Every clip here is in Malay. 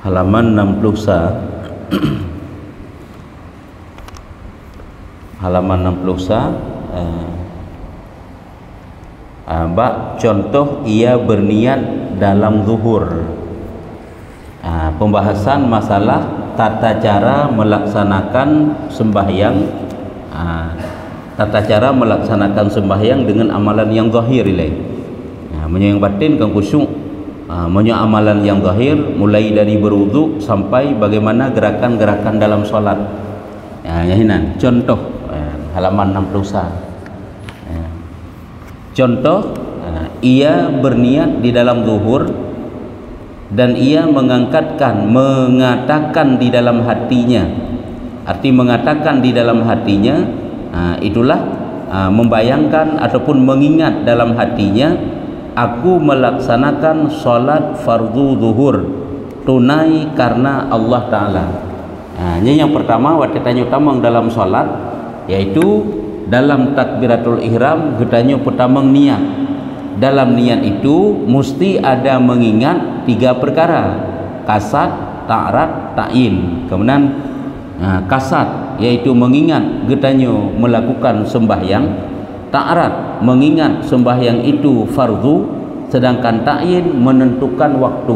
halaman 60 halaman 60 bab contoh ia berniat dalam zuhur. Pembahasan masalah tata cara melaksanakan sembahyang, tata cara melaksanakan sembahyang dengan amalan yang zahir ilai. Yang batin kan khusyuk, amalan yang zahir mulai dari berwudu sampai bagaimana gerakan-gerakan dalam solat. Ini contoh halaman 60. Contoh, ia berniat di dalam zuhur dan ia mengatakan di dalam hatinya. Arti mengatakan di dalam hatinya, itulah membayangkan ataupun mengingat dalam hatinya, aku melaksanakan solat fardu zuhur tunai karena Allah Ta'ala. Ini yang pertama, watitanya utama dalam solat, yaitu dalam takbiratul ihram getanya pertama niat. Dalam niat itu mesti ada mengingat 3 perkara: kasat, ta'rat, ta'in. Kemudian kasat yaitu mengingat getanya melakukan sembahyang, ta'rat mengingat sembahyang itu fardu, sedangkan ta'in menentukan waktu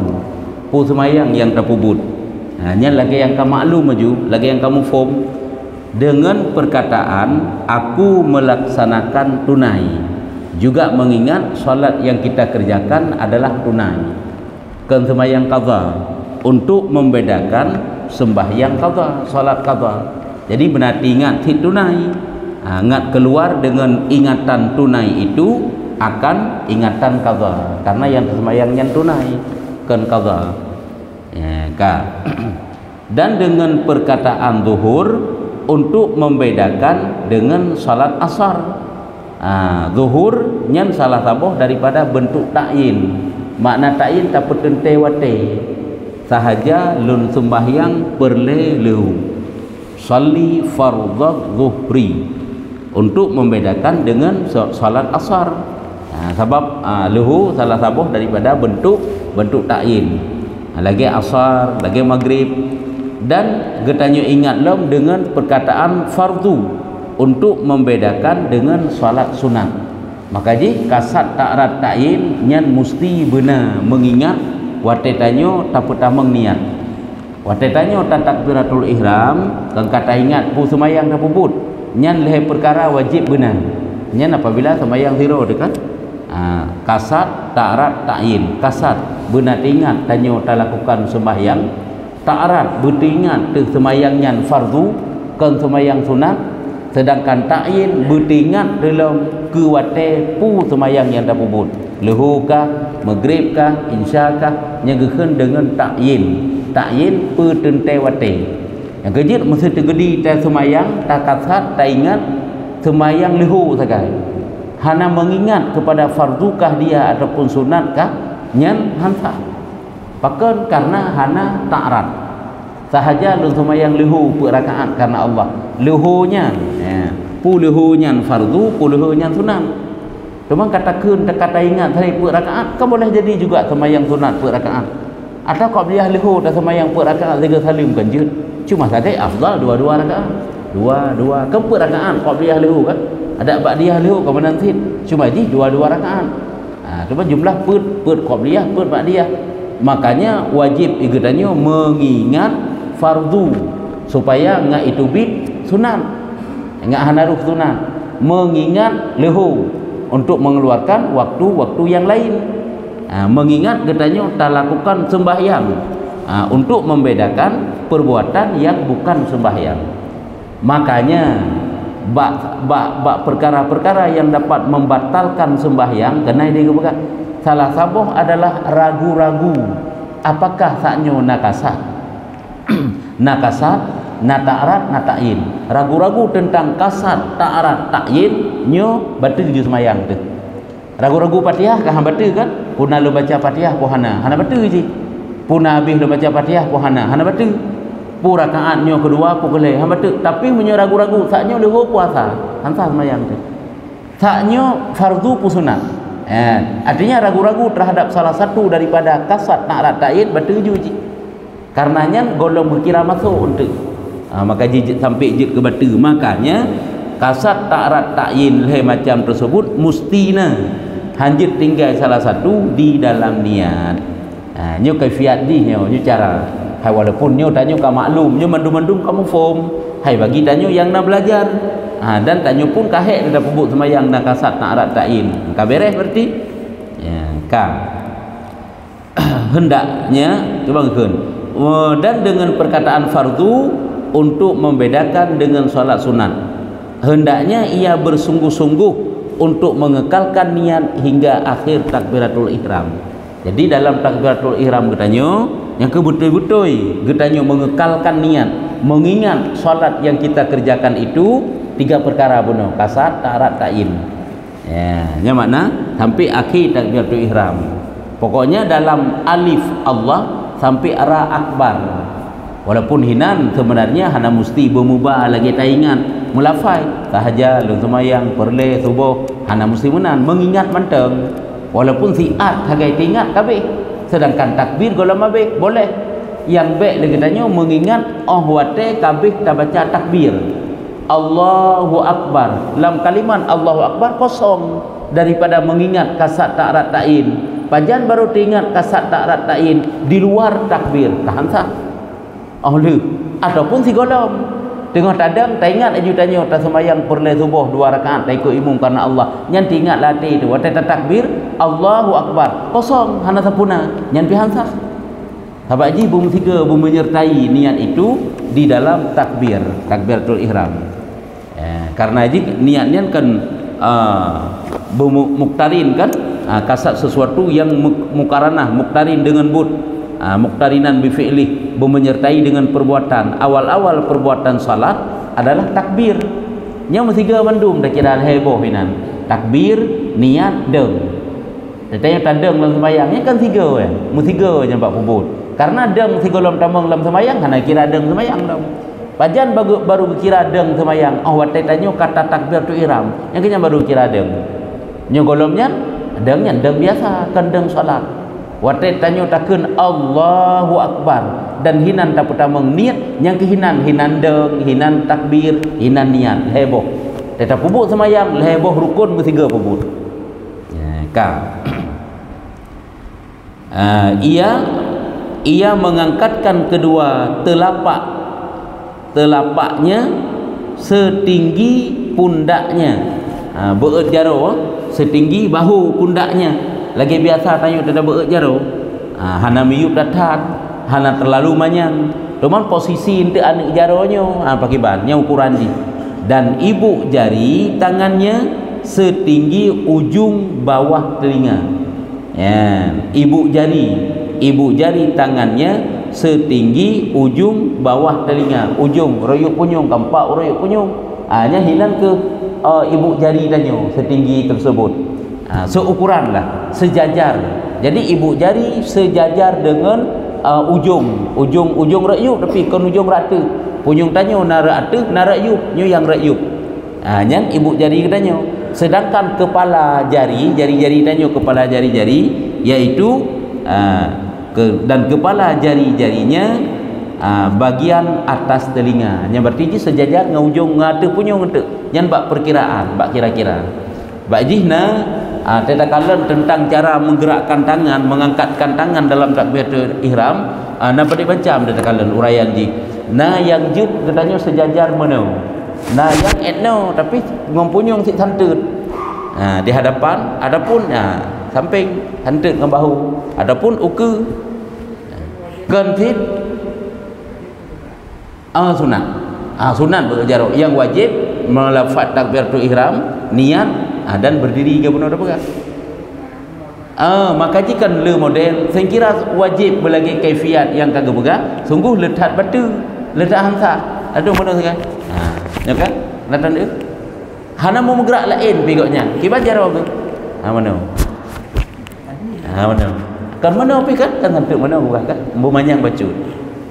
sembahyang yang terpubut. Hanya lagi yang kamu maklum maju, lagi yang kamu form dengan perkataan aku melaksanakan tunai, juga mengingat solat yang kita kerjakan adalah tunai, kan sembahyang qadha, untuk membedakan sembahyang qadha, solat qadha. Jadi benar ingat hit tunai, ingat keluar dengan ingatan tunai itu akan ingatan qadha, karena yang sembahyang yang tunai kan qadha. Dan dengan perkataan zuhur untuk membedakan dengan salat asar. Zuhur nyan salah satu daripada bentuk ta'in. Makna ta'in tak petente wate sahaja lun sembahyang perlu salli fardhu zuhri, untuk membedakan dengan salat asar. Sebab luhu salah satu daripada bentuk ta'in. Lagi asar, lagi maghrib. Dan getanya ingat lom dengan perkataan fardu untuk membedakan dengan solat sunat. Maka ji kasat ta'rat ta'in nyan mesti benar mengingat watetanyo tak pertama niat. Watetanyo tak takbiratul ihram kan kata ingat pu semayang dah puput nyan leh perkara wajib benar. Nyan apabila semayang zero dekat kasat ta'rat ta'in. Kasat benar ingat tanyo tak lakukan sembahyang, ta'rat beringat tu semayang yang fardu kan semayang sunat, sedangkan ta'in beringat dalam kuwate pu semayang yang dah pubut, lehu kah, maghrib kah, insya kah, nyegekan dengan ta'in pu tente wate. Yang kejut mesti tergedi tak semayang, tak kasat, tak ingat semayang lehu sagai, hana mengingat kepada fardukah dia ataupun sunatkah nyan hansa. Pakan karena hana ta'rat sahaja lu sembahyang lehu per rakaat karena Allah. Lehunya pu lehunya fardu, pu lehunya sunat. Cuma katakan kata ingat hari per rakaat, kau boleh jadi juga sembahyang sunat per rakaat. Atau kau dia lehu dah sembahyang per rakaat 3 salim kan je. Cuma saja afdal 2 rakaat. 2 kan per rakaat kau dia lehu kan. Ada ba'diyah lehu kau menanti. Cuma ji 2 rakaat. Cuma jumlah per qabliyah per ba'diyah. Makanya wajib ikutanya mengingat fardu supaya enggak itu bid sunat, enggak hanaruh sunat, mengingat lehu untuk mengeluarkan waktu-waktu yang lain. Mengingat katanya tak lakukan sembahyang untuk membedakan perbuatan yang bukan sembahyang. Makanya bak perkara-perkara yang dapat membatalkan sembahyang kena digunakan. Salah satu adalah ragu-ragu apakah saknyo nakasat nakasat, nata'rat, nata'in. Ragu-ragu tentang kasat, ta'rat, ta'in nyo batal je semayang tu. Ragu-ragu Fatihah kah batal kan? Puna lu baca Fatihah pun hana batal je. Puna habis lu baca Fatihah pun hana batal. Pu rakaat nyo kedua pun boleh batal. Tapi menyo ragu-ragu saknyo leho puasa, hansa semayang tu. Saknyo fardu pun sunat. Artinya ragu-ragu terhadap salah satu daripada kasat, ta'rat, ta'in batal je. karenanya golong berkira masuk untuk maka jijit sampai jid ke batu. Makanya kasat ta'rat ta'yin macam tersebut mustina hanjit tinggal salah satu di dalam niat. Nyo kaifiat di nyo cara hai walaupun nyo tanyo ka maklum nyo mandum-mandum kamu form hai bagi tanyo yang nak belajar dan tanyo pun kahek dah pebut sembahyang nak kasat ta'rat ta'yin ka beres berarti ya ka hendaknya coba ngkeun dan dengan perkataan fardu untuk membedakan dengan solat sunat hendaknya ia bersungguh-sungguh untuk mengekalkan niat hingga akhir takbiratul ihram. Jadi dalam takbiratul ihram katanya yang kebetul-betul katanya mengekalkan niat, mengingat solat yang kita kerjakan itu 3 perkara benar, kasat, ta'rat, ta'yin. Ya, nya makna sampai akhir takbiratul ihram. Pokoknya dalam alif Allah sampai arah akbar. Walaupun hinan sebenarnya hana mesti bermubah lagi tak ingat mulafai sahaja lung semayang perle subuh hana mesti menan mengingat manteng walaupun siat hagai ingat kabeh sedangkan takbir golong mabeh boleh yang baik lagi tanya mengingat wate kabeh tak baca takbir Allahu akbar dalam kalimat Allahu akbar kosong daripada mengingat kasat ta'rat ta'yin pajan baru teringat kasat ta'rat ta'yin di luar takbir tahan sah oleh ataupun si golong tengah tadang tak ingat aju tanya tak sembahyang perle subuh 2 rakaat tak ikut imam karena Allah nyan ingat latih tu waktu takbir Allahu akbar kosong hana sapuna nyan pihan sah sahabat haji bum 3 bum menyertai niat itu di dalam takbiratul ihram karena haji niatnya kan muktarin kan kasat sesuatu yang mukaranah muktarin dengan bud muktarinan bi fi'lih menyertai dengan perbuatan awal-awal perbuatan salat adalah takbir nya mestiga bandum dah kira heboh inan takbir niat deng tanya tandeng dalam sembahyang nya kan 3 ya mestiga je nampak pubut karena deng si golong tamang dalam sembahyang hana kira deng sembahyang dah pajan baru kira deng sembahyang wate tanya kata takbir tu ihram yang kenya baru kira deng nya golongnya dengnya deng biasa kan deng salat wate tanyo takun Allahu akbar dan hinan tak pertama niat yang kehinan deng hinan takbir hinan niat heboh tetap pubut semayang heboh rukun bertiga pubut ya ka ia mengangkatkan kedua telapaknya setinggi pundaknya beut jaro setinggi bahu pundaknya lagi biasa tanya dah beut jaro hana miyup datat hana terlalu manyang cuman posisi ente anak jaronyo pakai bannya ukuran di dan ibu jari tangannya setinggi ujung bawah telinga ya ibu jari tangannya setinggi ujung bawah telinga ujung royuk punyung kampak royuk punyung nya hilang ke ibu jari danyo setinggi tersebut seukuran lah sejajar jadi ibu jari sejajar dengan ujung rayup tapi kan ujung rata punyung tanyo na rayup nyu yang rayup yang ibu jari tanyo sedangkan kepala jari-jari tanyo kepala jari-jari iaitu dan kepala jari-jarinya bagian atas telinga yang berarti sejajar dengan ujung ngata punyung ngata yang bak perkiraan bak kira-kira bak jihna tetapi tentang cara menggerakkan tangan mengangkatkan tangan dalam takbiratul ihram nampak macam tetapi uraian ji na yang jut katanya sejajar mana na yang etno tapi ngompunyung si santut di hadapan adapun samping santut dengan bahu adapun uke gantit sunat berjarak yang wajib melafaz takbiratul ihram niat dan berdiri ke benar apa maka jika le model saya kira wajib berlagi kaifiat yang kagak bergak sungguh letak batu letak hansa ada mana sekarang ya kan datang dia hana mau bergerak lain pigotnya kibat jarau ke mana mana kan mana pi kan tentu mana bukan kan memanyang bacut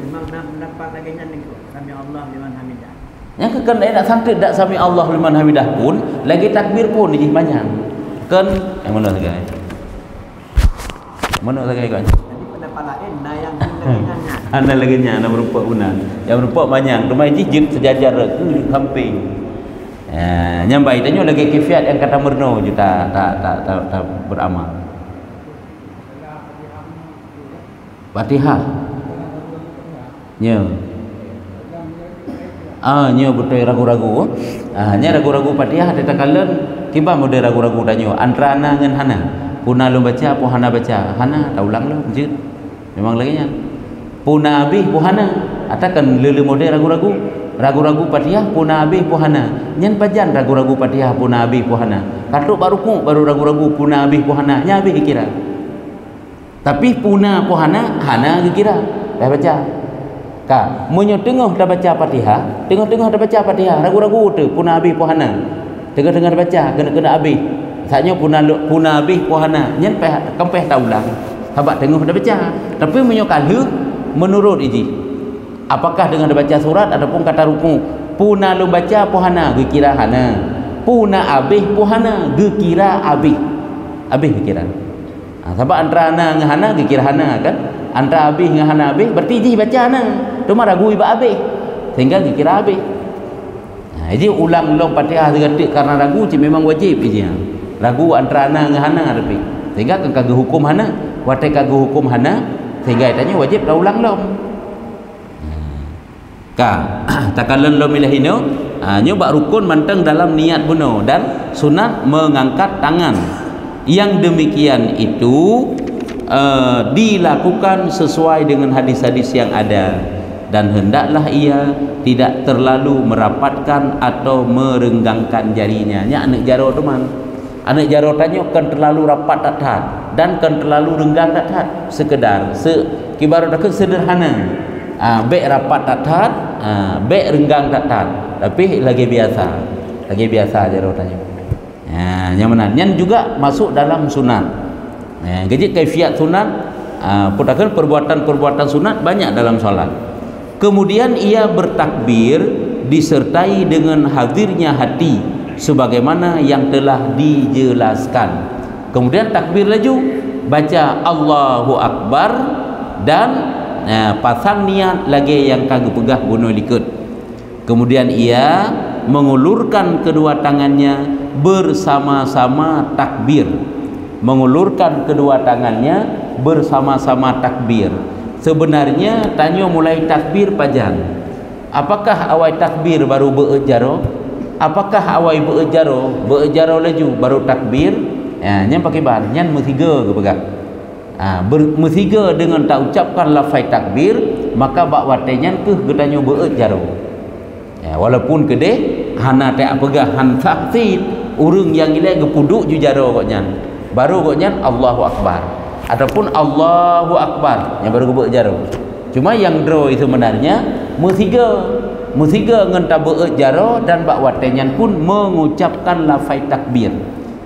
memang dapat lagi nya sami Allah liman hamidah yang kan nak santut dak sami Allah liman hamidah pun lagi takbir pun di manyang kan yang mana sekarang mana sekarang kan jadi pendapat lain nah yang ringannya Anda lagi nya anda berupa una. Yang berupa banyak. Rumah jijit sejajar ke di samping. Nyambai tanya lagi kifiat yang kata merno je tak beramal. Fatihah. Nya. Nya betul ragu-ragu. Nya ragu-ragu Fatihah kita kalen tiba mode ragu-ragu tanya antara ana dengan hana. Puna lu baca apa hana baca? Hana tak ulang lu je. Memang lagi nya. Puna habis puhana atakan lele mode ragu-ragu Fatihah puna habis puhana nyen pajan ragu-ragu Fatihah puna habis puhana katuk baru ragu-ragu puna habis puhana nya habis dikira tapi puna puhana hana dikira dah baca ka munyo tengah dah baca Fatihah tengah-tengah dah baca Fatihah ragu-ragu tu puna habis puhana tengah-tengah dah baca kena habis saknya puna habis puhana nyen kempeh tak ulang habaq tengah dah baca tapi munyo kalu menurut ini apakah dengan baca surat ataupun kata ruku puna lu baca puhana gekira hana puna abih puhana gekira abih gekira sebab antara hana dengan hana gekira hana kan antara abih dengan hana abih berarti ji baca hana cuma ragu iba abih sehingga gekira abih jadi ulang Fatihah detik karena ragu memang wajib je ragu antara hana dengan hana tapi sehingga kagak hukum hana wate kagak hukum hana sehingga tanya wajib dah ulang lom takalan lom ilahino nyobak rukun manteng dalam niat bunuh dan sunat mengangkat tangan yang demikian itu dilakukan sesuai dengan hadis-hadis yang ada dan hendaklah ia tidak terlalu merapatkan atau merenggangkan jarinya nya anak jaro teman anak jaro tanya kan terlalu rapat tak dan kan terlalu renggang tak sekedar kibarat dak sederhana baik rapat tak baik renggang tak tapi lagi biasa jaro tanya yang mana yang juga masuk dalam sunat jadi kaifiat sunat putakan perbuatan sunat banyak dalam solat kemudian ia bertakbir disertai dengan hadirnya hati sebagaimana yang telah dijelaskan kemudian takbir laju baca Allahu Akbar dan pasang niat lagi yang kagak pegah bunuh likut kemudian ia mengulurkan kedua tangannya bersama-sama takbir sebenarnya tanya mulai takbir pajan apakah awal takbir baru beujaro apakah awal beujaro laju baru takbir nyan pakai bahan nyan mestiga ke pegang mestiga dengan tak ucapkan lafaz takbir maka bak watenyan ke getanyo beujaro walaupun gede hana tak pegah han saksit urang yang ile gepuduk ju jaro koknyan baru koknyan Allahu Akbar ataupun Allahu Akbar yang baru beujaro cuma yang dro itu sebenarnya musiga ngan tabeut jaro dan bak watenyan pun mengucapkan lafaz takbir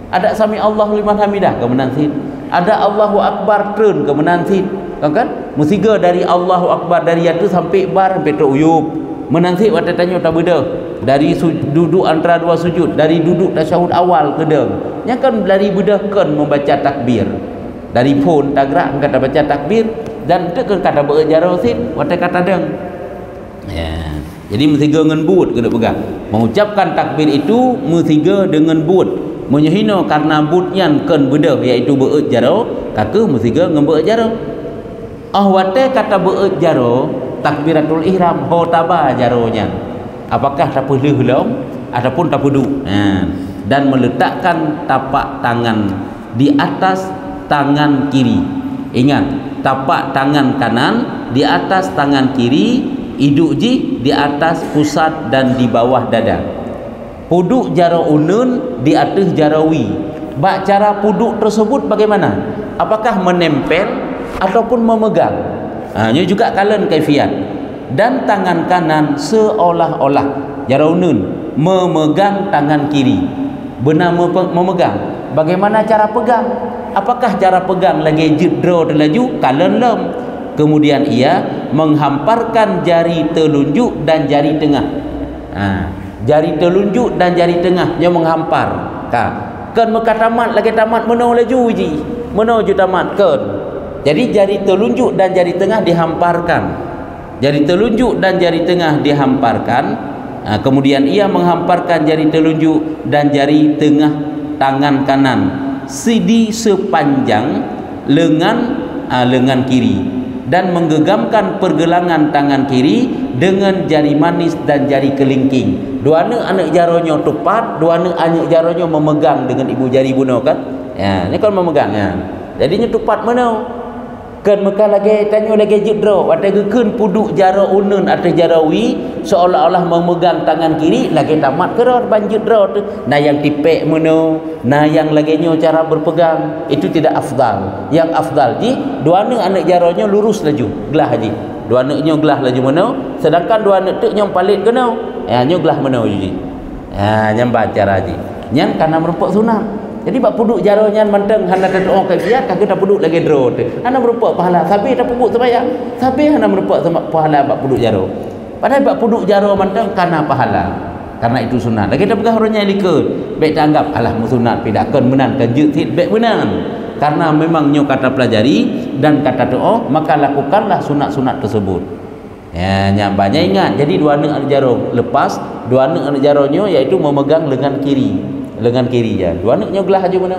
ada sami Allahu liman hamidah ke menansit ada Allahu Akbar treun ke menansit kan musiga dari Allahu Akbar dari itu sampai bar sampai tok uyup menansit watenyo tak beda dari duduk antara dua sujud dari duduk tasyahud awal ke deng nya kan dari bedakan membaca takbir dari pun tak gerak kata baca takbir dan tu kata beujaro sit waten kata deng jadi mestiga dengan buat kena pegang mengucapkan takbir itu mestiga dengan buat menyehino karena buatnya kan beda iaitu beujaro kaka mestiga dengan beujaro wate kata beujaro takbiratul ihram hotaba jaronya apakah tak perlu belum ataupun tak perlu dan meletakkan tapak tangan di atas tangan kiri ingat tapak tangan kanan di atas tangan kiri hiduk ji di atas pusat dan di bawah dada puduk jaro unun di atas jarawi bak cara puduk tersebut bagaimana apakah menempel ataupun memegang ini juga kalian kaifiat dan tangan kanan seolah-olah jaraunun memegang tangan kiri benar memegang bagaimana cara pegang apakah cara pegang lagi jedro terlaju kalian lem kemudian ia menghamparkan jari telunjuk dan jari tengah jari telunjuk dan jari tengah yang menghampar kan meka tamat lagi tamat meno laju ji meno ju tamat kan jadi jari telunjuk dan jari tengah dihamparkan Jari telunjuk dan jari tengah dihamparkan, kemudian ia menghamparkan jari telunjuk dan jari tengah tangan kanan di sepanjang lengan kiri, dan menggenggamkan pergelangan tangan kiri dengan jari manis dan jari kelingking. Dua anak jaronyo tepat, dua anak jaronyo memegang dengan ibu jari buno kan. Ya, ni kan memegang ya. Jadinya tepat mana? Kan meka lagi tanya lagi jedro, ada gekeun puduk jaro unun atau jarawi seolah-olah memegang tangan kiri lagi tamat keror banjut dro tu. Nah yang tipek mana, nah yang lagi nyo cara berpegang itu tidak afdal. Yang afdal ji dua anak jaronyo lurus laju, gelah ji. Dua anaknya gelah laju mana, sedangkan dua anak tu nyom palit kena. Ya nyo gelah mana ji. Ya nyam baca raji. Nyan karena merupakan sunat. Jadi bak puduk jaro nyan menteng hana doa kaifiat kagak dak puduk lagi dro tu. Hana merupa pahala tapi dak puduk sembahyang. Tapi hana merupa pahala bak puduk jaro. Padahal bak puduk jaro menteng karena pahala. Karena itu sunat. Lagi dak pegah orangnya likut. Baik tak anggap alah sunat pidakan menan kan jeut baik menan. Karena memang nyo kata pelajari dan kata doa, maka lakukanlah sunat-sunat tersebut. Ya, nyambanya ingat. Jadi dua anak jaro lepas, dua anak jaronyo yaitu memegang lengan kiri. Lengan kiri ya. Dua anaknya gelah aja mana.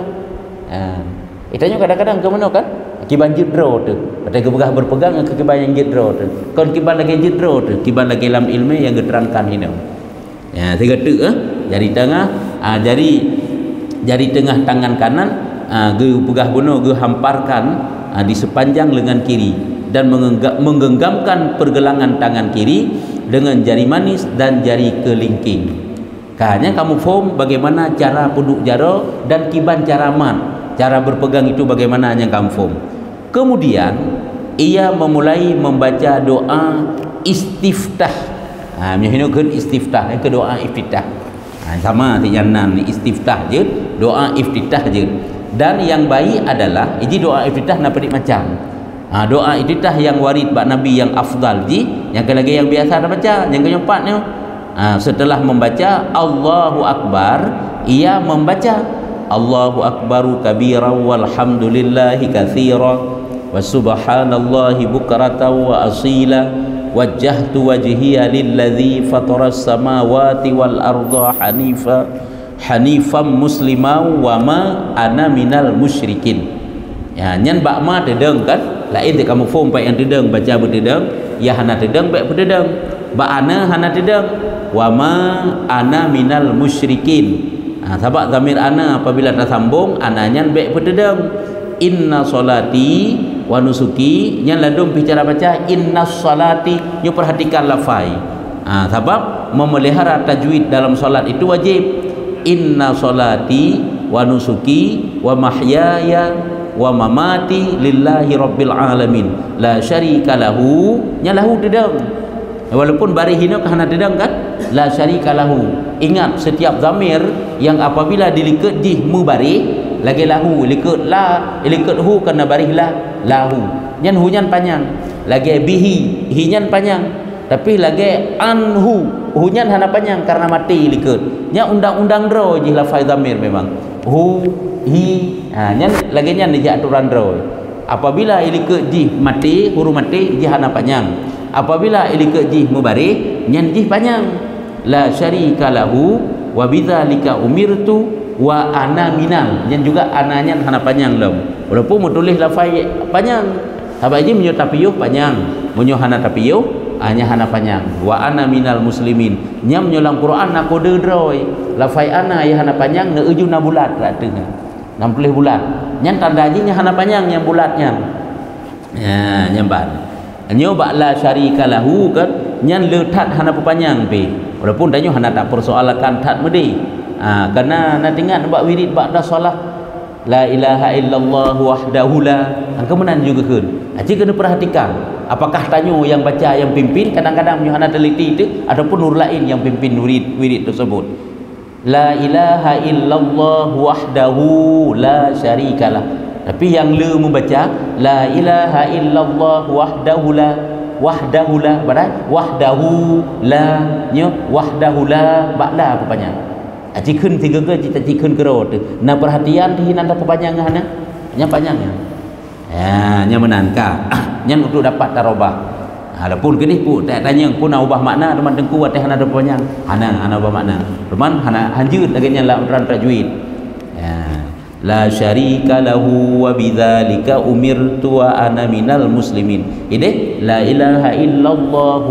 Itanya kadang-kadang ke mana kan? Kiban jedro tu. Pada kebegah berpegang ke kiban yang jedro tu. Kon kiban lagi jedro tu, kiban lagi dalam ilmu yang diterangkan ini. Ya, tiga tu jari tengah, jari tengah tangan kanan ge pegah bunuh ge hamparkan di sepanjang lengan kiri dan menggenggamkan pergelangan tangan kiri dengan jari manis dan jari kelingking. Hanya kamu faham bagaimana cara puduk jaro dan kiban cara mat, cara berpegang itu bagaimana yang kamu faham. Kemudian ia memulai membaca doa istiftah. Menyehinukan istiftah, ke doa iftitah. Sama tijanan istiftah je, doa iftitah je. Dan yang baik adalah ini doa iftitah nak pedik macam. Doa iftitah yang warid bak Nabi yang afdal ji, yang lagi yang biasa dah baca, yang keempatnya. Setelah membaca Allahu Akbar, ia membaca Allahu Akbaru kabira walhamdulillahi katsira wa subhanallahi bukratan wa asila wajjahtu wajhiya lilladzi fataras samawati wal arda hanifan musliman wa ma ana minal musyrikin. Ya nyan bak ma tedeng kan, lain dia kamu faham baik yang tedeng baca bertedeng, ya hana tedeng baik bertedeng. Ba ana hana tedeng wa ma ana minal musyrikin. Sebab zamir ana apabila tersambung ananya baik bertedeng. Inna solati wa nusuki yang ladum bicara baca inna solati, you perhatikan lafai. Sebab memelihara tajwid dalam solat itu wajib. Inna solati wa nusuki wa mahyaya wa mamati lillahi rabbil alamin la syarika lahu, nya lahu tedeng. Walaupun bari hina kahana dedang kan, la syarika lahu. Ingat setiap zamir yang apabila dilikat jih mubari lagi lahu, likat la, likat hu kena bari la lahu. Nyan hu nyan panjang. Lagi bihi, hi nyan panjang. Tapi lagi anhu, hu nyan hana panjang karena mati likat. Nya undang-undang dro jih lafaz zamir memang. Hu, hi, nyan lagi nyan di aturan dro. Apabila likat jih mati, huruf mati jih hana panjang. Apabila ilika jih mubarih nyan jih panjang. La syarika lahu wa bidzalika umirtu wa ana minal, nyan juga ananya hana panjang lom. Walaupun menulis lafaz panjang, habaq ji menyo tapiyuh panjang, menyo hana tapiyuh hanya hana panjang. Wa ana minal muslimin, nyam menyolang Quran aku dedroi lafaz ana ya hana panjang ne ujuna bulat rateunya 60 bulat. Nyan tanda jinya hana panjang yang bulatnya. Ya nyamban. Nyo bak la syarika lahu kan nyan letat hana panjang pe. Walaupun danyo hana tak persoalkan tat medi. Karena nak ingat bak wirid bak dah solat la ilaha illallah wahdahu la. Kemudian juga kan. Cik kena perhatikan apakah tanyo yang baca yang pimpin kadang-kadang nyo hana teliti itu ataupun nur lain yang pimpin wirid tersebut. La ilaha illallah wahdahu la syarikalah. Tapi yang le membaca la ilaha illallah wahdahu la badai wahdahu la nyo wahdahu la bakla apa panjang. Cikun tiga ke cita cikun kerot. Nah perhatian di nanda kepanjangan nya panjangnya. Ya nya menangka. Nya untuk dapat tarobah. Adapun kedih pu tak tanya pun ubah makna teman tengku ateh hana ada banyak. Hana ubah makna. Teman hana hanjut lagi nya la tajwid. Ya. La syarika lahu wa bidzalika umirtu wa ana minal muslimin. Ini la ilaha illallah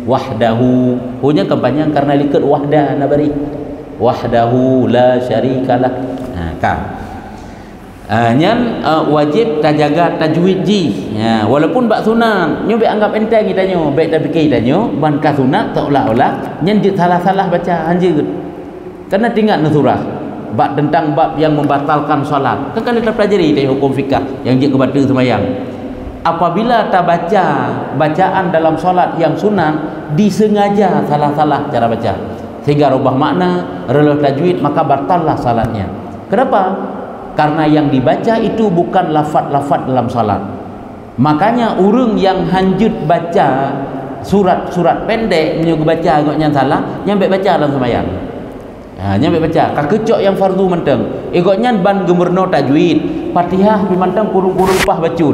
wahdahu. Punya kepanjang karena likat wahda nabari. Wahdahu la syarikalah. Nyan wajib terjaga tajwid ji. Ya, walaupun bak sunat, nyo be anggap enteng kita nyo, baik tak fikir kita nyo, ban ka sunat tak olah-olah nyan salah-salah baca anjeut. Karena tinggal surah bab tentang bab yang membatalkan solat. Kan kita pelajari dari hukum fikah yang jik kebatal semayang. Apabila tak baca bacaan dalam solat yang sunat disengaja salah-salah cara baca sehingga rubah makna, relah tajwid, maka batallah salatnya. Kenapa? Karena yang dibaca itu bukan lafaz-lafaz dalam salat. Makanya urang yang hanjut baca surat-surat pendek menyuruh baca agaknya salah, nyampe baca dalam sembahyang. Nyampe baca kakecok yang fardu menteng. Agaknya ban gemerno tajwid. Fatihah pimantang kurung-kurung pah bacut.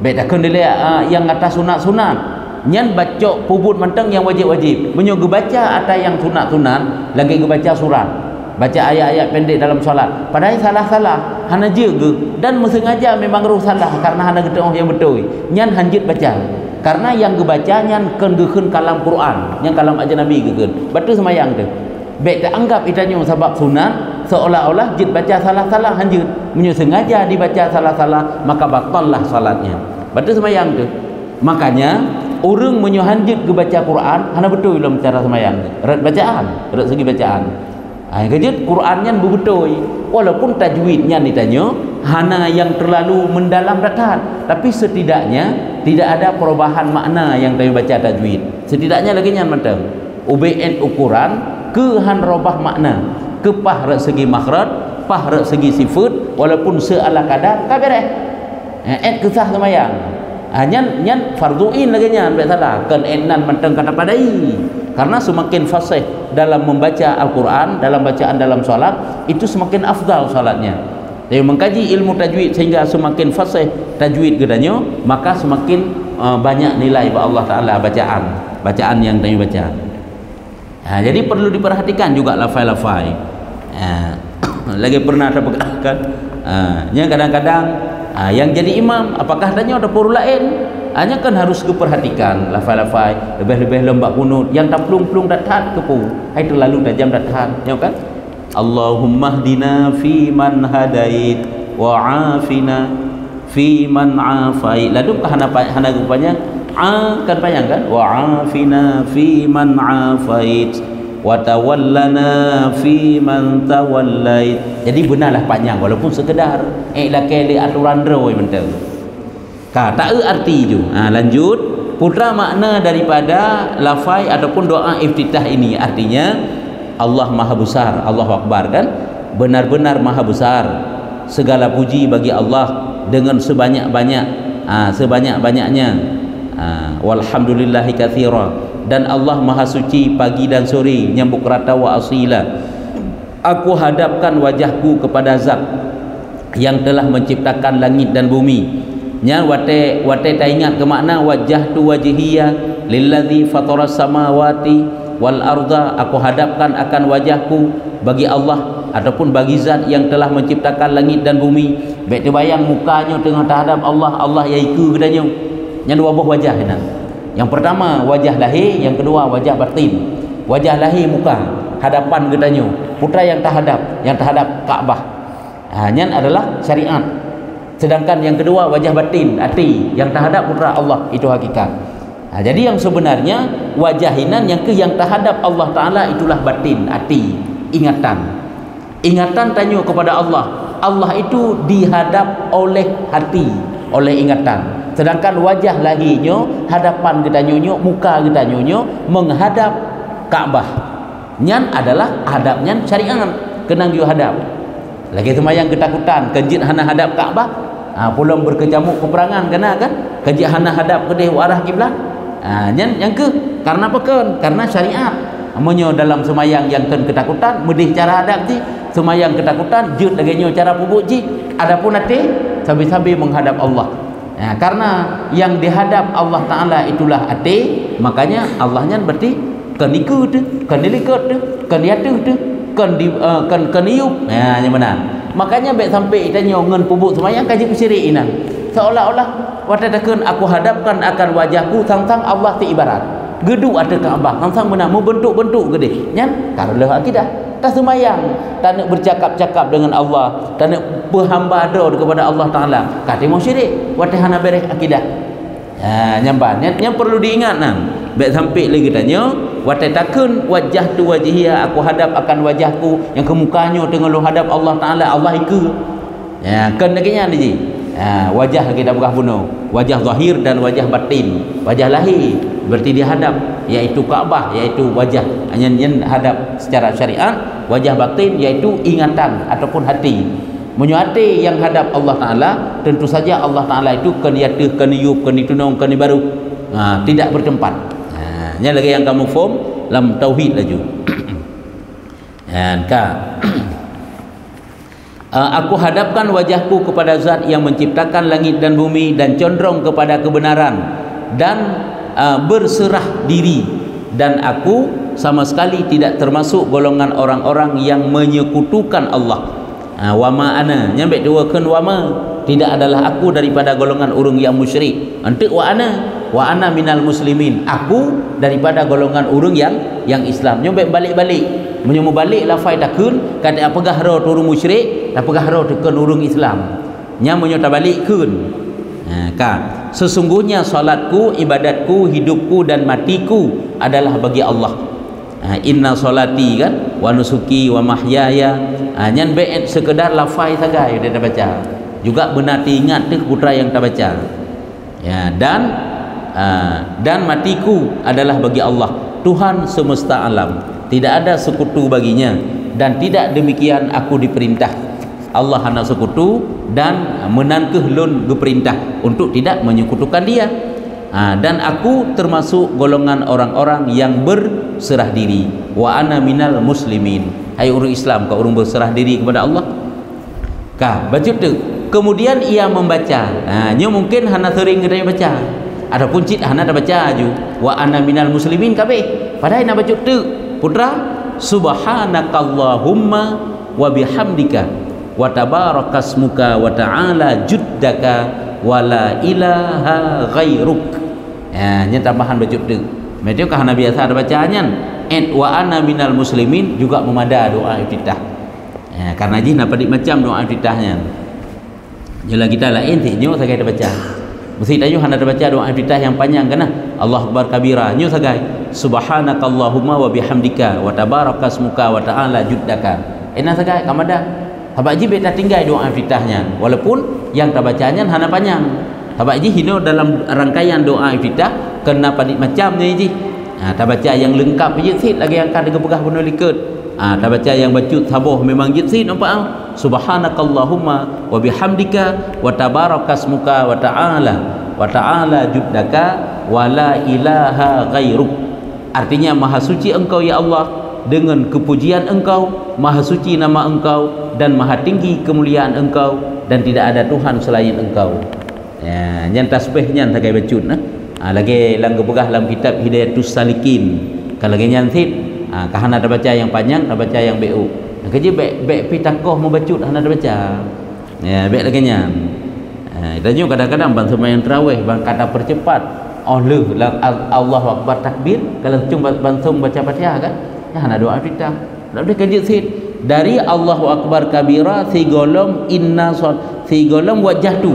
Bedakan dia yang atas sunat-sunat. Nyan baca pubut menteng yang wajib-wajib. Menyuruh baca ada yang sunat-sunat, lagi baca surat. Baca ayat-ayat pendek dalam solat. Padahal salah-salah, hana jaga dan sengaja memang roh salah karena hana getah yang betul. Nyan hanjit baca. Karena yang gebaca nyan keun kalam Quran, yang kalam ajnabi keun. Betul semayang tu. Baik tak anggap itanya sebab sunat seolah-olah jid baca salah-salah hanjit. Menyu sengaja dibaca salah-salah maka batallah salatnya. Betul semayang tu. Makanya orang menyu hanjit gebaca Quran hana betul dalam cara semayang. Rat bacaan, rat segi bacaan. Kejut Qurannya betul walaupun tajwidnya ditanya hana yang terlalu mendalam datang, tapi setidaknya tidak ada perubahan makna yang kami baca tajwid. Setidaknya lagi nyan mentang UBN ukuran ke han robah makna ke pah segi makhraj, pah segi sifat walaupun seala kadar kabeh kesah semayang. Nyan farduin lagi nyan tak salah kan enan mentang kata padai. Karena semakin fasih dalam membaca Al-Quran, dalam bacaan dalam salat, itu semakin afdal salatnya. Jadi mengkaji ilmu tajwid sehingga semakin fasih tajwid gedanya, maka semakin banyak nilai bagi Allah Ta'ala bacaan yang kami baca. Jadi perlu diperhatikan juga lafai-lafai. Lagi pernah ada pegang yang kadang-kadang yang jadi imam, apakah tanya ada puru lain? Hanya kan harus diperhatikan lafai-lafai lebih-lebih lembak kunut yang tak plung-plung datang kepu hai terlalu tajam datang ya kan. Allahumma hdina fi man hadait wa afina fi man afait. Lalu hana rupanya kan panjang kan, wa afina fi man afait wa tawallana fi man tawallait. Jadi benarlah panjang walaupun sekedar lakeli aturan roi mentel. Tak arti ju. Lanjut putra makna daripada lafai ataupun doa iftitah ini artinya Allah Maha Besar, Allahu Akbar kan, benar-benar Maha Besar, segala puji bagi Allah dengan sebanyak-banyaknya, walhamdulillahi katsira, dan Allah Maha Suci pagi dan sore, nyambuk rata wa asila. Aku hadapkan wajahku kepada Zat yang telah menciptakan langit dan bumi. Nya wate ta ingat ke makna wajah tu wajhiya lillazi fataras samawati wal arda. Aku hadapkan akan wajahku bagi Allah ataupun bagi Zat yang telah menciptakan langit dan bumi. Baik terbayang mukanya tengah terhadap Allah, Allah iaiku kedanya. Yang dua buah wajah ini. Yang pertama wajah lahir, yang kedua wajah batin. Wajah lahir muka, hadapan kedanya. Putra yang terhadap Kaabah. Nyan adalah syariat. Sedangkan yang kedua wajah batin, hati yang terhadap putra Allah, itu hakikat. Jadi yang sebenarnya wajahinan yang terhadap Allah Ta'ala itulah batin, hati, ingatan tanya kepada Allah. Allah itu dihadap oleh hati, oleh ingatan. Sedangkan wajah lahirnya, hadapan kita nyonyo, muka kita nyonyo menghadap Kaabah. Nyan adalah hadapnya syariat, kenang you hadap. Lagi semayang ketakutan kejit hana hadap Kaabah, pulang berkecamuk peperangan kena kan, kejit hana hadap ke deh arah kiblat. Yang ke karena apa kan? Karena syariat. Amonyo dalam semayang yang ketakutan medih cara hadap ji, semayang ketakutan jut lagi nyo cara pubuk ji. Adapun hati sabi-sabi menghadap Allah. Karena yang dihadap Allah Ta'ala itulah hati, makanya Allahnya berarti keniku tu, kenilikat tu, keniatu tu, keniup. Yang benar. Makanya baik sampai tanya ngen pubuk semayang kaji syirik inan. Seolah-olah watadakeun aku hadapkan akan wajahku tentang Allah ti ibarat. Geduk ada Kaabah, tentang benar bentuk-bentuk gede. Nyan karena akidah. Tak semayang, tak nak bercakap-cakap dengan Allah, tak nak berhamba ada kepada Allah Ta'ala, kata mau syirik, watahana beres akidah. Nyamban, yang perlu diingat nang. Baik sampai lagi tanya, watai takun wajah tu wajihia, aku hadap akan wajahku yang kemukanya dengan lu hadap Allah Ta'ala, Allah iku. Kan laginya ni. Wajah kita bukan bunuh, wajah zahir dan wajah batin. Wajah lahir berarti dia hadap, iaitu Kaabah, iaitu wajah yang hadap secara syariat. Wajah batin iaitu ingatan ataupun hati. Hati yang hadap Allah Ta'ala, tentu saja Allah Ta'ala itu keniatu, keniup, kenitunong, kenibaru, tidak bertempat. Ini lagi yang kamu faham dalam tauhid laju. Aku hadapkan wajahku kepada zat yang menciptakan langit dan bumi dan condong kepada kebenaran dan berserah diri, dan aku sama sekali tidak termasuk golongan orang-orang yang menyekutukan Allah. Wama ana nyambe duakeun wama, tidak adalah aku daripada golongan urang yang musyrik. Ante wa ana minal muslimin, aku daripada golongan urang yang Islam. Nyambe balik-balik menyemu balik lafai takun kata apagah ro turun musyrik, apagah ro tekun urang Islam. Nya menyota balik kun. Kan sesungguhnya salatku, ibadatku, hidupku dan matiku adalah bagi Allah. Inna solati kan wa nusuki wa mahyaya. Nyan be sekedar lafai saja yang dia baca. Juga benar diingat tu putra yang tak baca. Dan matiku adalah bagi Allah, Tuhan semesta alam. Tidak ada sekutu baginya, dan tidak demikian aku diperintah. Allah hanya sekutu dan menangkeh lun diperintah untuk tidak menyekutukan dia. Dan aku termasuk golongan orang-orang yang berserah diri. Wa ana minal muslimin. Hai orang Islam, kau orang berserah diri kepada Allah. Baca tu. Kemudian ia membaca. Nya mungkin hana sering kita baca. Adapun cit hana dah baca aju. Wa ana minal muslimin kabeh. Padahal nak baca tu. Putra, subhanakallahumma wa bihamdika wa tabarakasmuka wa ta'ala juddaka wa la ilaha ghairuk. Nya tambahan baca tu. Mereka kan biasa ada bacanya. Wa ana minal muslimin juga memada doa iftitah. Karena jin dapat macam doa iftitahnya. Jala kita lain tinyo sagai baca. Mesti tayu hana baca doa iftitah yang panjang kana. Allahu akbar kabira. Nyo sagai subhanakallahumma wa bihamdika wa tabarakasmuka wa ta'ala juddaka. Enak sagai kamada. Habaq ji beta tinggal doa iftitahnya. Walaupun yang tak bacanya hana panjang. Habaq ji hino dalam rangkaian doa iftitah kena padik macam ni ji. Tak baca yang lengkap je sit lagi yang kan degah bunuh likut. Tak baca yang bacut saboh memang jitsin nampak subhanakallahumma wa bihamdika wa tabarakasmuka wa ta'ala juddaka wa la ilaha ghairuk. Artinya maha suci engkau ya Allah, dengan kepujian engkau, maha suci nama engkau, dan maha tinggi kemuliaan engkau, dan tidak ada Tuhan selain engkau. Yang tasbihnya tak kaya bacut lagi lang gebegah dalam kitab Hidayatus Salikin. Kalau lagi nyantit kahana ada baca yang panjang, ada baca yang BU. Kerja baik pitakoh mau bacut hana ada baca. Baik lagi nyan. Tanya kadang-kadang bang sembahyang tarawih bang kata percepat. Allahu akbar takbir kalau cuma bantum baca Fatihah kan. Ya hana doa fitah. Tak boleh kerja sit. Dari Allahu akbar kabira sigolom inna sigolom wajah tu.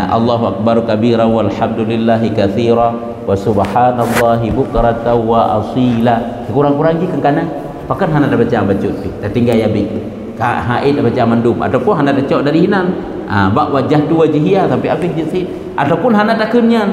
Allahu akbar kabira walhamdulillahi katsira wa subhanallahi bukratan wa asila. Kurang-kurang je ke kanan. Pakan hana dah baca bacut tu. Tak tinggal ya bik. Haid dah baca mandum ataupun hana dah cok dari hinan. Bak wajah tu wajhiyah sampai habis je sit. Ataupun hana tak kenyan.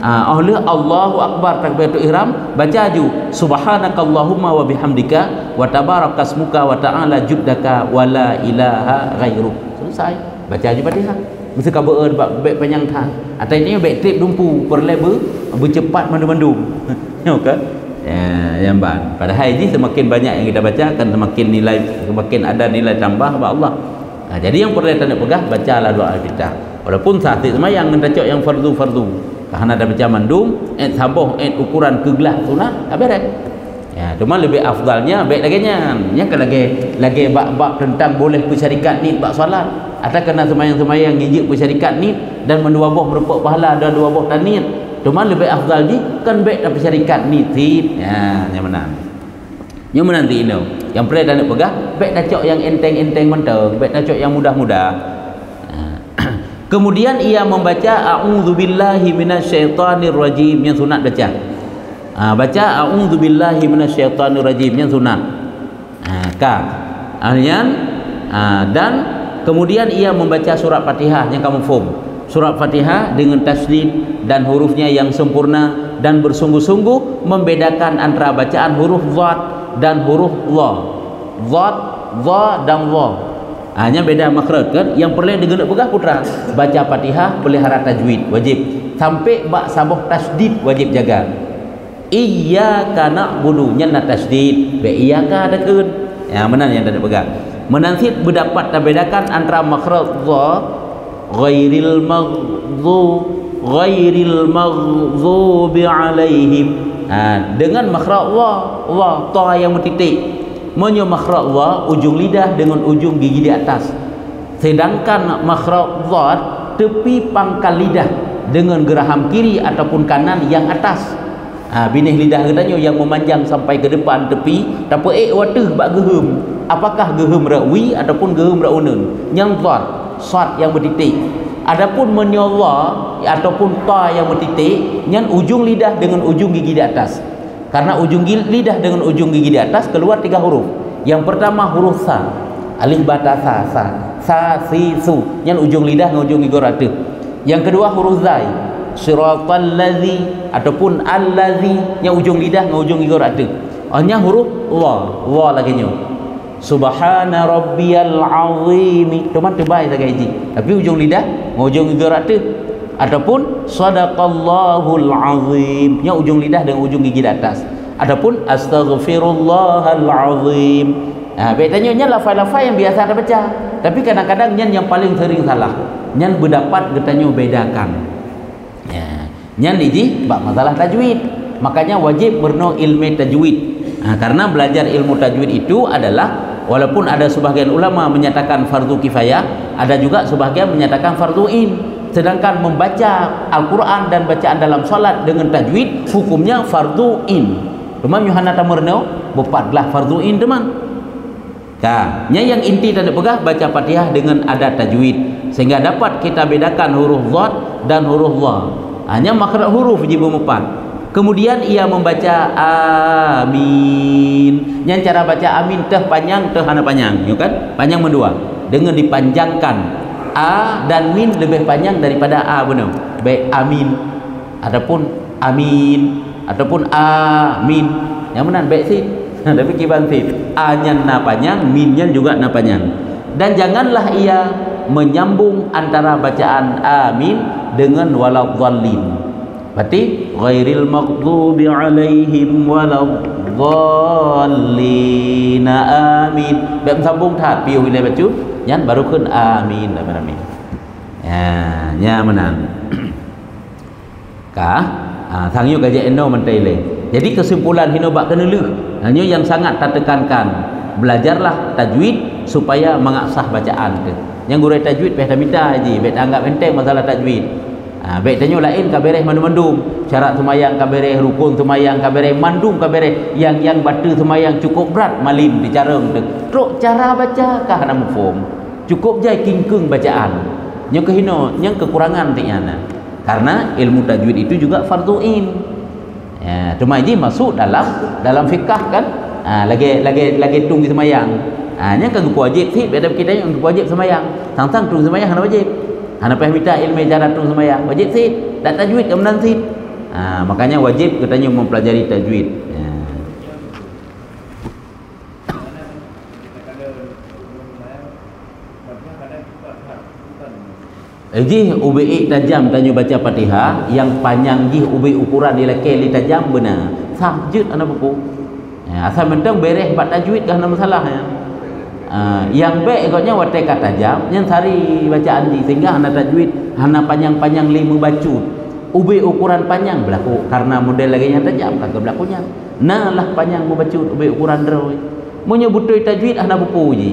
Allahu akbar takbiratul ihram baca ju subhanakallahumma wa bihamdika wa tabarakasmuka wa ta'ala juddaka wa la ilaha ghairuk. Selesai. Baca je Fatihah. Mesti kabar baik panjang tang. Atau ini baik trip dumpu per level bercepat mandu-mandu. Okey. Yang ban. Padahal ini semakin banyak yang kita baca akan semakin ada nilai tambah kepada Allah. Jadi yang perlu kita pegang bacalah doa Al-Fatihah. Walaupun saat semayang dengan cocok yang fardu. Karena ada baca mandum, sabuh ukuran kegelah sunat, tak beres. Ya, cuma lebih afdalnya baik laginya. Yang lagi bab tentang boleh bersyarikat ni bab solat. Atau kena semayang-semayang ngijik bersyarikat ni dan mendua buah berapa pahala dan dua buah tanit. Cuma lebih afdal ni kan baik dapat syarikat ni tip. Ya, yang mana? Yang mana nanti ini? Yang perlu dah nak pegang, baik dah cok yang enteng-enteng mentang, baik dah cok yang mudah-mudah. Kemudian ia membaca a'udzubillahi minasyaitonirrajim yang sunat baca. Baca a'udzubillahi minasyaitonirrajim yang sunat. Dan kemudian ia membaca surat Fatihah yang kamu faham. Surat Fatihah dengan tasydid dan hurufnya yang sempurna dan bersungguh-sungguh membedakan antara bacaan huruf dhat dan huruf dha. Dhat, dha dan dha. Hanya beda makhraj kan. Yang perlu diguna pegang putra. Baca Fatihah pelihara tajwid wajib. Sampai bak sabuh tasydid wajib jaga. Iyyaka na'budu nya tasydid. Be iyyaka ada keun. Ya benar yang dah pegang. Menansit berdapat terbedakan antara makhraj dha ghairil maghdubi alaihim. Dengan makhraj dha ta yang bertitik. Menyo makhraj dha ujung lidah dengan ujung gigi di atas. Sedangkan makhraj dhat tepi pangkal lidah dengan geraham kiri ataupun kanan yang atas. Binih lidah katanya yang memanjang sampai ke depan tepi, tapi wateh bak gehem. Apakah gehem rawi ataupun gehem raunun? Yang dhat, sad yang bertitik. Adapun menyo dha ataupun ta yang bertitik, nyan ujung lidah dengan ujung gigi di atas. Karena ujung lidah dengan ujung gigi di atas keluar 3 huruf. Yang pertama huruf sa, alif bata sa si su, yang ujung lidah dengan ujung gigi rata. Yang kedua huruf zai, siratal ladzi ataupun allazi, yang ujung lidah dengan ujung gigi rata. Hanya huruf wa lagi nyo. Subhana rabbiyal azim, cuma terbaik saja iji. Tapi ujung lidah dengan ujung gigi rata. Ataupun sadaqallahul azim, yang ujung lidah dengan ujung gigi di atas. Adapun astaghfirullahal azim. Baik tanya nya lafaz-lafaz yang biasa ada baca. Tapi kadang-kadang yang paling sering salah. Nyan berdapat katanya bedakan. Nyan iji bab masalah tajwid. Makanya wajib berno ilmu tajwid. Karena belajar ilmu tajwid itu adalah, walaupun ada sebagian ulama menyatakan fardu kifayah, ada juga sebagian menyatakan fardu ain. Sedangkan membaca Al-Quran dan bacaan dalam solat dengan tajwid hukumnya fardu in. Teman Yohana Tamerno bepatlah fardu in teman. Yang inti tanda pegah baca Fatihah dengan ada tajwid sehingga dapat kita bedakan huruf dhat dan huruf dha. Hanya makhraj huruf jibu mepat. Kemudian ia membaca amin. Yang cara baca amin teh panjang teh hana panjang, ya kan? Panjang mendua dengan dipanjangkan. A dan min lebih panjang daripada A benar. Baik amin ataupun amin ataupun amin. Yang mana baik sih. Tapi kiban sih. A-nya na panjang, min-nya juga na panjang. Dan janganlah ia menyambung antara bacaan amin dengan waladhdallin. Berarti ghairil maghdubi alaihim waladhdallin amin. Baik sambung that piu wilayah baca. Yan baru kun amin amin. Ya menang. Thangyo gaje eno mentai le. Jadi kesimpulan hino bak kena leuh. Hanya yang sangat tak tekankan, belajarlah tajwid supaya mengasah bacaan tu. Yang guru tajwid peh minta haji, bet anggap enteng masalah tajwid. Bet tanya lain kabereh mandum-mandum, syarat semayang kabereh, rukun semayang kabereh, mandum kabereh, yang batu semayang cukup berat malim dicareng tu. Teruk cara baca kah nak mufhum. Cukup jai kingkung bacaan. Yang kehino, yang kekurangan tiana. Karena ilmu tajwid itu juga fardhu ain. Ya, cuma ini masuk dalam fikah kan. Lagi tung di semayang. Nya kan wajib sih, beda kita yang wajib semayang. Tang-tang tung semayang hana wajib. Hana payah minta ilmu cara tung semayang. Wajib sih, tak tajwid kemudian sih. Makanya wajib katanya mempelajari tajwid. Ji ubi tajam tanya baca Fatihah yang panjang ji ubi ukuran di lekeli tajam benar. Sajud anak buku. Asal mentang beres buat tajwid kah masalahnya. Yang baik ikutnya watai kata jam yang sari bacaan di sehingga hana tajwid hana panjang-panjang 5 bacut ubi ukuran panjang berlaku karena model lagi yang tajam kagak berlakunya nah lah panjang bacut ubi ukuran draw munyo butuh tajwid hana buku je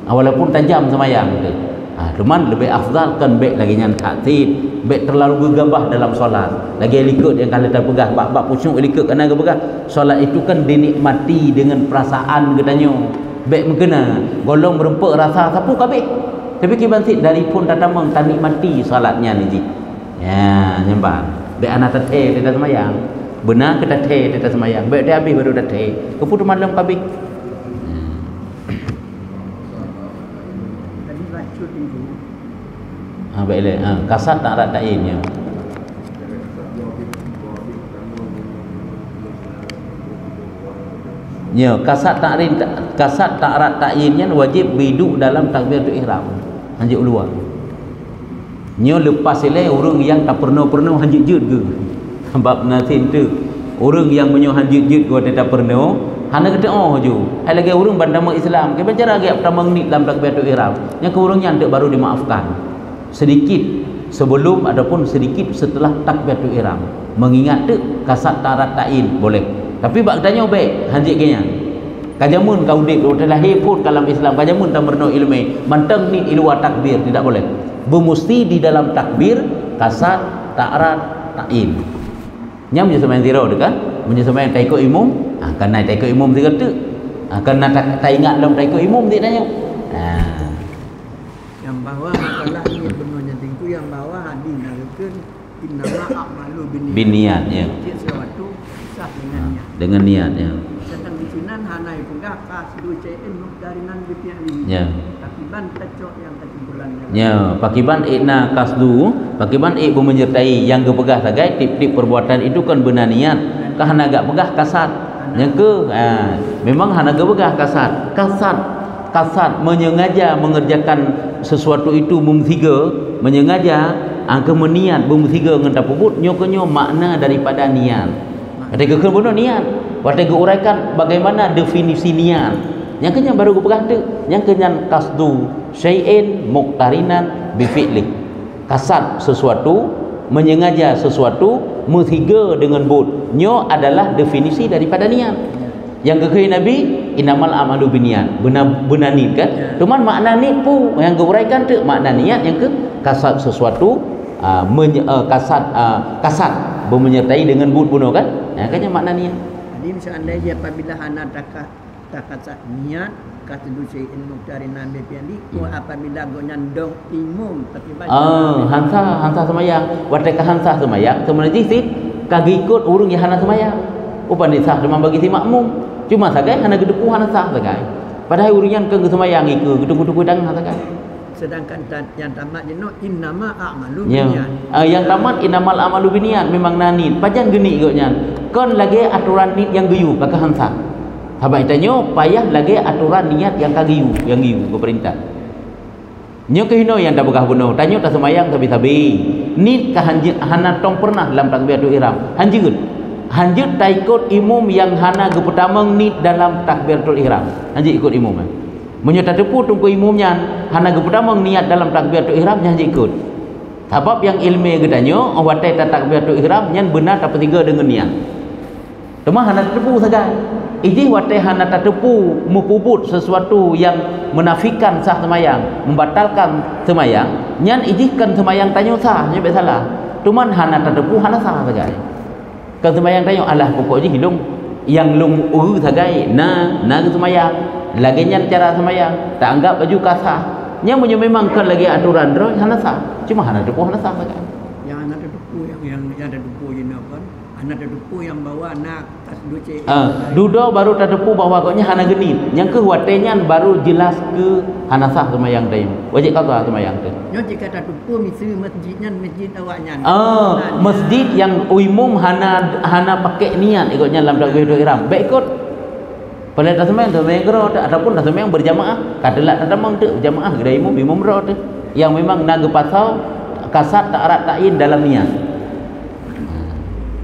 walaupun tajam semayang tu cuman lebih afdal kan baik lagi yang taksid baik terlalu gegabah dalam solat lagi likut yang kalau terpegah bab pusyuk likut kena gegabah solat itu kan dinikmati dengan perasaan katanya baik mengena golong berempuk rasa sapu kabeh tapi kibansit dari pun tatamang tak nikmati salatnya ni ya nyembah baik anak teteh tidak semayang benar kita teteh tidak semayang baik dia habis baru teteh keputu malam kabeh tadi bacut itu baiklah kasat tak ada tainnya ya kasat ta'rat ta'yinnya wajib biduk dalam takbiratul ihram hanjit ulua nyo lepas ile orang yang tak pernah hanjit jut ke sebab nasin tu orang yang menyo hanjit jut gua tak pernah hana kata ju ai lagi orang bandama Islam ke bicara lagi pertama ni dalam takbiratul ihram yang ke orang yang tak baru dimaafkan sedikit sebelum ataupun sedikit setelah takbiratul ihram mengingat tu kasat ta'rat ta'yin boleh tapi bak tanya baik hanjit kenya kajamun kau dik telah pun dalam Islam kajamun tak berno ilmu manteng ni ilwa takbir tidak boleh bermusti di dalam takbir kasat ta'rat ta'yin nyam je semain zero dekat menye semain taikut imum kan naik taikut imum dia kata kan nak tak ingat dalam taikut imum dia tanya yang bawah masalah ni benarnya tingku yang bawah hadis narkeun innama a'malu biniat ya sesuatu sah dengannya dengan niat ya sedang di sini hanai pegah kasdu cen mukdarinan bifi'li ya takiban kecok yang kesimpulannya ya pakiban ikna kasdu pakiban ik menyertai yang kepegah sagai tip-tip perbuatan itu kan benar niat kah hana gak pegah kasat yang ke memang hana gak pegah kasat menyengaja mengerjakan sesuatu itu mumtiga menyengaja angka meniat bumtiga ngan tapubut nyokonyo makna daripada niat ketika kebenar niat ketika uraikan bagaimana definisi niat yang kenyang baru pegang tu yang kenyang kasdu syai'in muqtarinan bifi'li kasat sesuatu menyengaja sesuatu mutiga dengan bud nyo adalah definisi daripada niat yang kekeh Nabi innamal amalu binniat benar niat kan cuman makna ni pu yang keuraikan tu makna niat yang ke kasat sesuatu kasat menyertai dengan bud puno kan kan makna niat jadi misalnya dia apabila hana takasat niat kasdu syai'in muqtarinan bifi'li apabila go nyandong imum takiban hansa semayang wateka hansa semayang sebenarnya sih kagik ikut urang yang hana semayang upan sah cuma bagi si makmum cuma sagai hana gedepu hana sah sagai padahal urang yang ke semayang iku gedepu dang sagai sedangkan yang tamat jeno innama a'malu ya. Yang tamat innamal a'malu binniat memang nanit pajan geni ikutnya kon lagi aturan niat yang geyu kakak hansa habaq tanyo payah lagi aturan niat yang kagiyu yang giyu ke perintah nyo kehino yang tak begah bunuh tanyo tak semayang sabi-sabi nit ka hana tong pernah dalam takbiratul ihram hanjut taikut imum yang hana ge pertama nit dalam takbiratul ihram hanjut ikut imum menyata tepu tunggu imumnya hana ge pertama niat dalam takbiratul ihram hanjut ikut sebab yang ilmu ge tanyo watai takbiratul ihram nyan benar tak petiga dengan niat cuma hana tepu saja iji watai hana tatepu mupubut sesuatu yang menafikan sah semayang membatalkan semayang nyan ijikan semayang tanyo sah nya bet salah cuman hana tatepu hana sah saja kan semayang tanyo alah pokok ji hilung yang lung sagai na ke semayang lagi nyan cara semayang tak anggap baju kasah nya punya memang kan lagi aturan ro hana sah cuma hana tatepu hana sah saja yang hana tatepu yang ada tatepu ini kan hana tatepu yang bawa nak kasdu cen dudo baru tadepu bahwa koknya hana genit yang ke watenya baru jelas ke hana sah semayang tadi wajib kau sah semayang tu nyo jika tadepu misi masjidnya masjid awaknya masjid yang umum hana pakai niat ikutnya dalam takbiratul ihram baik ikut pada tak semayang gero ataupun tak semayang berjamaah kadalah tak tamang tu berjamaah gede imum ro tu yang memang naga pasal kasat ta'rat ta'yin dalam niat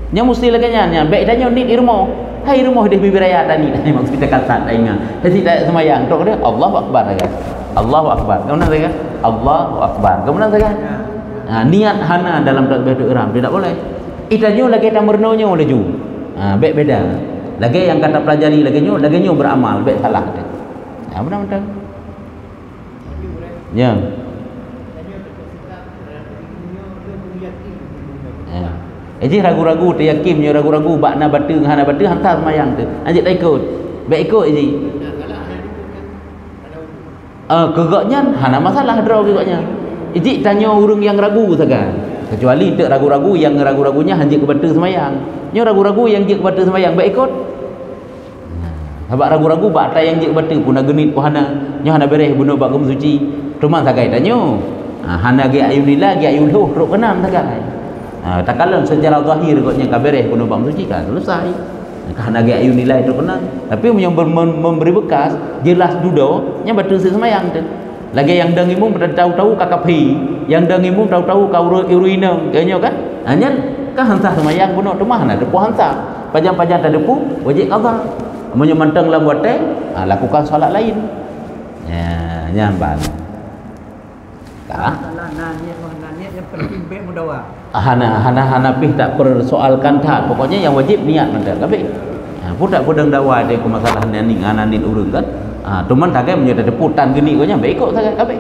nya mesti laganya nya baik tanya ni irmo hai irmo dia bibiraya tadi maksud kita kata tak ingat jadi tak semayang tok dia Allahu akbar kan Allahu akbar kemudian saya Allahu akbar kemudian saya niat hana dalam takbiratul ihram tidak boleh itanyo lagi tak mernonya oleh ju baik beda lagi yang kata pelajari laginya beramal baik salah dia benar-benar ya Eji ragu-ragu teryakinnya ragu-ragu bakna batu hana batu hantar semayang tu. Anjik tak ikut. Baik ikut Eji. Kegaknya hana masalah draw kegaknya. Eji tanya orang yang ragu saja. Kecuali tak ragu-ragu yang ragu-ragunya hanjik ke batu semayang. Nyo ragu-ragu yang jik ke batu semayang baik ikut. Sebab ragu-ragu bak tai yang jik ke batu pun genit pun hana. Nyo hana bereh bunuh bak gem suci. Cuma sagai tanya. Hana ge ayunillah ge ayul ruk kenam sagai. Tak kalah secara zahir katnya kabereh guna bab suci kan selesai kan agak ayu nilai tu kenal tapi yang memberi bekas jelas dudo nya batu semayang tu lagi yang dengimum tahu-tahu kakapi yang dengimum tahu-tahu kau urinum kayaknya kan hanya kan hantar semayang bunuh tu mana depu hantar pajang-pajang tak depu wajib qada menyemantang lam wate lakukan solat lain ya nyamban niat yang penting baik mudawa. Hana pih tak persoalkan tak. Pokoknya yang wajib niat nanti. Tapi pudak pudang dawa dia ke masalah ning ananin urang kan. Cuman tak kaya menyata putan geni konya baik ikut saja tapi.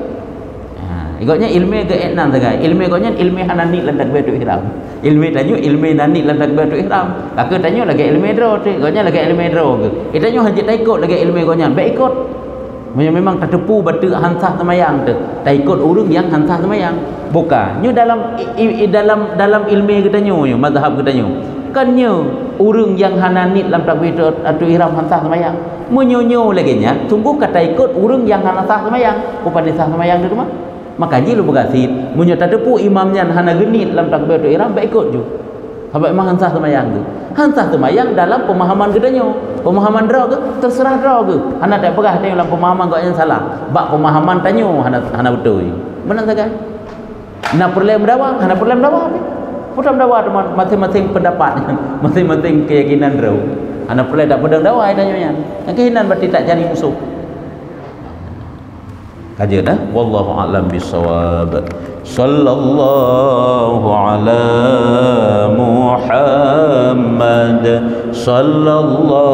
Ikutnya ilmu ke enan saja. Ilmu konya ilmu hanani lantak batu ihram. Ilmu tanyo ilmu nani lantak batu ihram. Kakak tanyo lagi ilmu dro tu. Konya lagi ilmu dro ke. Itanyo hajat tak ikut lagi ilmu konya baik ikut. Memang tertepu batu hansah semayang tu. Tak ikut urang yang hansah semayang. Bukan. Nyo dalam ilmu kita nyo, mazhab kita nyo. Kan nyo urang yang hananit dalam takbiratul ihram hansah semayang. Menyonyo lagi nya, sungguh kata ikut urang yang hansah semayang. Bukan sah semayang tu mah. Maka ji lu bergasit, munyo tertepu imamnya hana genit dalam takbiratul ihram baik ikut ju. Sebab memang hansah semayang tu. Hansah semayang dalam pemahaman kita nyo. Pemahaman draw ke terserah draw ke. Hana tak pegah tengok dalam pemahaman kau yang salah. Bak pemahaman tanyo hana betul. Benar tak kan? Nak perlu mendawa, hana perlu mendawa. Putra mendawa teman masing-masing pendapat, masing-masing keyakinan draw. Hana perlu tak pedang dawa tanyo nya. Keyakinan berarti tak cari musuh. Kaji dah. Wallahu a'lam bissawab. Sallallahu ala Muhammad sallallahu